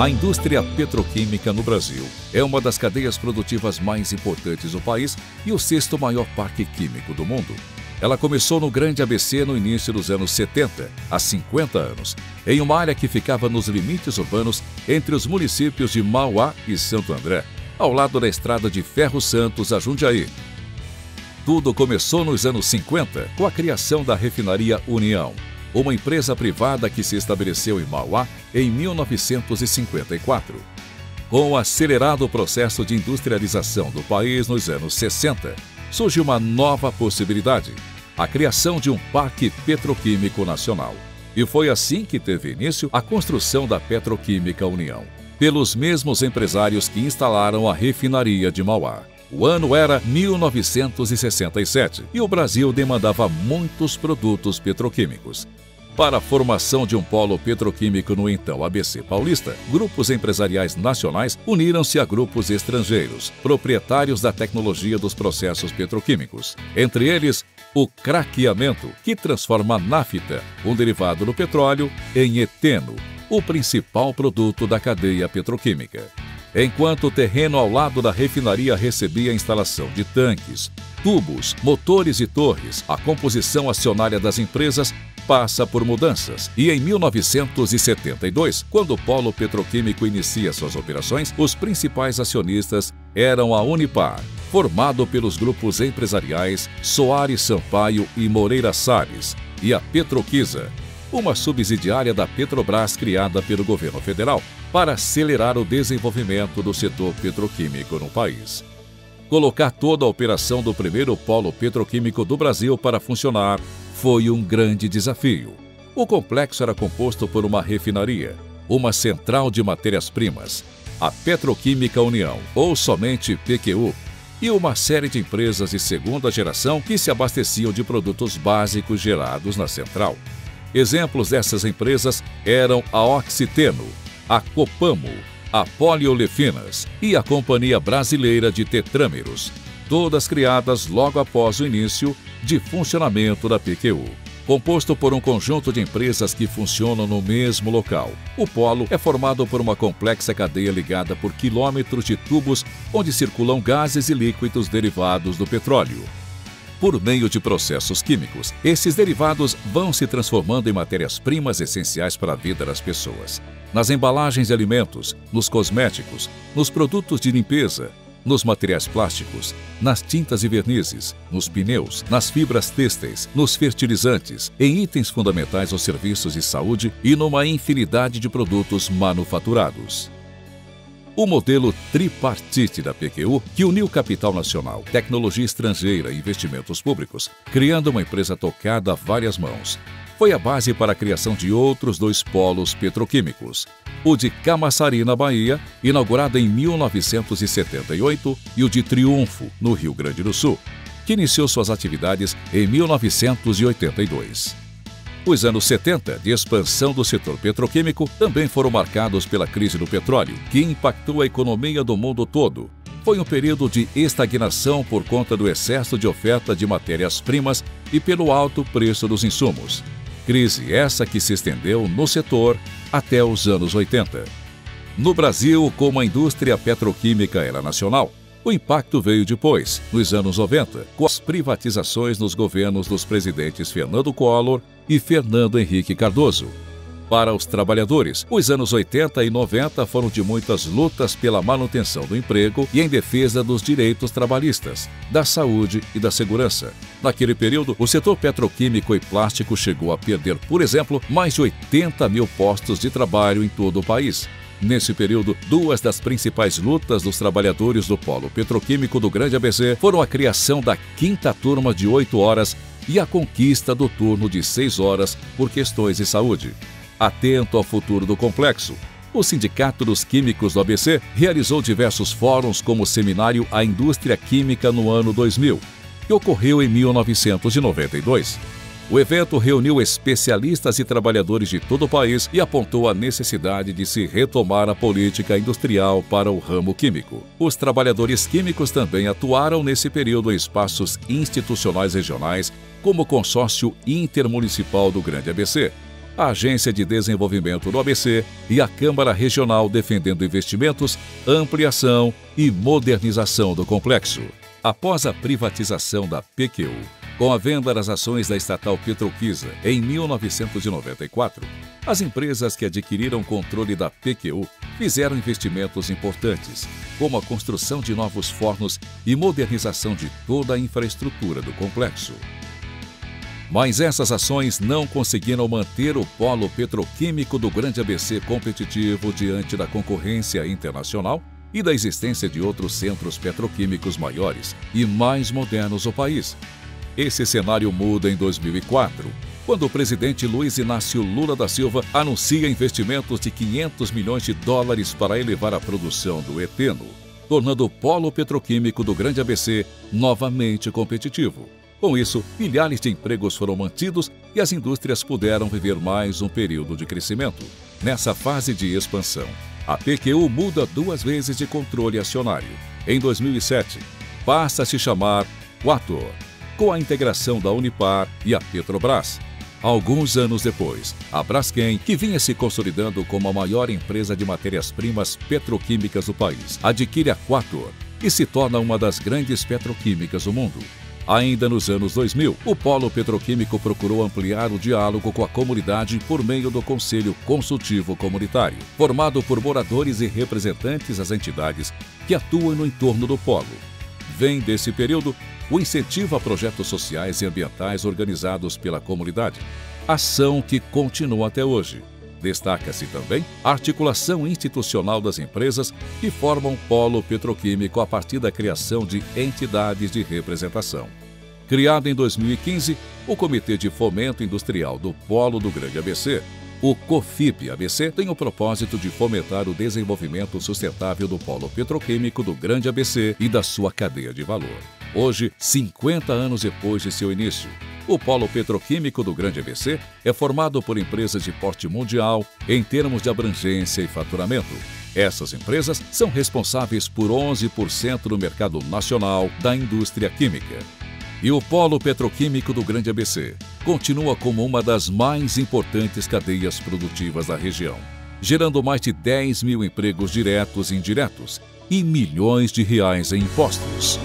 A indústria petroquímica no Brasil é uma das cadeias produtivas mais importantes do país e o sexto maior parque químico do mundo. Ela começou no Grande ABC no início dos anos 70, há 50 anos, em uma área que ficava nos limites urbanos entre os municípios de Mauá e Santo André, ao lado da estrada de Ferro Santos a Jundiaí. Tudo começou nos anos 50, com a criação da refinaria União, uma empresa privada que se estabeleceu em Mauá em 1954. Com o acelerado processo de industrialização do país nos anos 60, surgiu uma nova possibilidade: a criação de um parque petroquímico nacional. E foi assim que teve início a construção da Petroquímica União, pelos mesmos empresários que instalaram a refinaria de Mauá. O ano era 1967 e o Brasil demandava muitos produtos petroquímicos. Para a formação de um polo petroquímico no então ABC Paulista, grupos empresariais nacionais uniram-se a grupos estrangeiros, proprietários da tecnologia dos processos petroquímicos. Entre eles, o craqueamento, que transforma a nafta, um derivado do petróleo, em eteno, o principal produto da cadeia petroquímica. Enquanto o terreno ao lado da refinaria recebia a instalação de tanques, tubos, motores e torres, a composição acionária das empresas passa por mudanças. E em 1972, quando o polo petroquímico inicia suas operações, os principais acionistas eram a Unipar, formado pelos grupos empresariais Soares Sampaio e Moreira Salles, e a Petroquisa, uma subsidiária da Petrobras criada pelo governo federal para acelerar o desenvolvimento do setor petroquímico no país. Colocar toda a operação do primeiro polo petroquímico do Brasil para funcionar foi um grande desafio. O complexo era composto por uma refinaria, uma central de matérias-primas, a Petroquímica União, ou somente PQU, e uma série de empresas de segunda geração que se abasteciam de produtos básicos gerados na central. Exemplos dessas empresas eram a Oxiteno, a Copamo, a Poliolefinas e a Companhia Brasileira de Tetrâmeros, todas criadas logo após o início de funcionamento da PQU. Composto por um conjunto de empresas que funcionam no mesmo local, o polo é formado por uma complexa cadeia ligada por quilômetros de tubos onde circulam gases e líquidos derivados do petróleo. Por meio de processos químicos, esses derivados vão se transformando em matérias-primas essenciais para a vida das pessoas. Nas embalagens de alimentos, nos cosméticos, nos produtos de limpeza, nos materiais plásticos, nas tintas e vernizes, nos pneus, nas fibras têxteis, nos fertilizantes, em itens fundamentais aos serviços de saúde e numa infinidade de produtos manufaturados. O modelo tripartite da PQU, que uniu capital nacional, tecnologia estrangeira e investimentos públicos, criando uma empresa tocada a várias mãos, foi a base para a criação de outros dois polos petroquímicos: o de Camaçari, na Bahia, inaugurado em 1978, e o de Triunfo, no Rio Grande do Sul, que iniciou suas atividades em 1982. Os anos 70, de expansão do setor petroquímico, também foram marcados pela crise do petróleo, que impactou a economia do mundo todo. Foi um período de estagnação por conta do excesso de oferta de matérias-primas e pelo alto preço dos insumos. Crise essa que se estendeu no setor até os anos 80. No Brasil, como a indústria petroquímica era nacional, o impacto veio depois, nos anos 90, com as privatizações nos governos dos presidentes Fernando Collor e Fernando Henrique Cardoso. Para os trabalhadores, os anos 80 e 90 foram de muitas lutas pela manutenção do emprego e em defesa dos direitos trabalhistas, da saúde e da segurança. Naquele período, o setor petroquímico e plástico chegou a perder, por exemplo, mais de 80 mil postos de trabalho em todo o país. Nesse período, duas das principais lutas dos trabalhadores do polo petroquímico do Grande ABC foram a criação da 5ª turma de 8 horas e a conquista do turno de 6 horas por questões de saúde. Atento ao futuro do complexo, o Sindicato dos Químicos do ABC realizou diversos fóruns, como o seminário A Indústria Química no ano 2000, que ocorreu em 1992. O evento reuniu especialistas e trabalhadores de todo o país e apontou a necessidade de se retomar a política industrial para o ramo químico. Os trabalhadores químicos também atuaram nesse período em espaços institucionais regionais, como o Consórcio Intermunicipal do Grande ABC, a Agência de Desenvolvimento do ABC e a Câmara Regional defendendo investimentos, ampliação e modernização do complexo. Após a privatização da PQU, com a venda das ações da estatal Petroquisa em 1994, as empresas que adquiriram controle da PQU fizeram investimentos importantes, como a construção de novos fornos e modernização de toda a infraestrutura do complexo. Mas essas ações não conseguiram manter o polo petroquímico do Grande ABC competitivo diante da concorrência internacional e da existência de outros centros petroquímicos maiores e mais modernos do país. Esse cenário muda em 2004, quando o presidente Luiz Inácio Lula da Silva anuncia investimentos de 500 milhões de dólares para elevar a produção do eteno, tornando o polo petroquímico do Grande ABC novamente competitivo. Com isso, milhares de empregos foram mantidos e as indústrias puderam viver mais um período de crescimento. Nessa fase de expansão, a PQU muda 2 vezes de controle acionário. Em 2007, passa a se chamar Quator, com a integração da Unipar e a Petrobras. Alguns anos depois, a Braskem, que vinha se consolidando como a maior empresa de matérias-primas petroquímicas do país, adquire a Quator e se torna uma das grandes petroquímicas do mundo. Ainda nos anos 2000, o polo petroquímico procurou ampliar o diálogo com a comunidade por meio do Conselho Consultivo Comunitário, formado por moradores e representantes das entidades que atuam no entorno do polo. Vem desse período o incentivo a projetos sociais e ambientais organizados pela comunidade, ação que continua até hoje. Destaca-se também a articulação institucional das empresas que formam polo petroquímico a partir da criação de entidades de representação. Criado em 2015, o Comitê de Fomento Industrial do Polo do Grande ABC, o COFIP-ABC, tem o propósito de fomentar o desenvolvimento sustentável do polo petroquímico do Grande ABC e da sua cadeia de valor. Hoje, 50 anos depois de seu início, o polo petroquímico do Grande ABC é formado por empresas de porte mundial em termos de abrangência e faturamento. Essas empresas são responsáveis por 11% do mercado nacional da indústria química. E o polo petroquímico do Grande ABC continua como uma das mais importantes cadeias produtivas da região, gerando mais de 10 mil empregos diretos e indiretos e milhões de reais em impostos.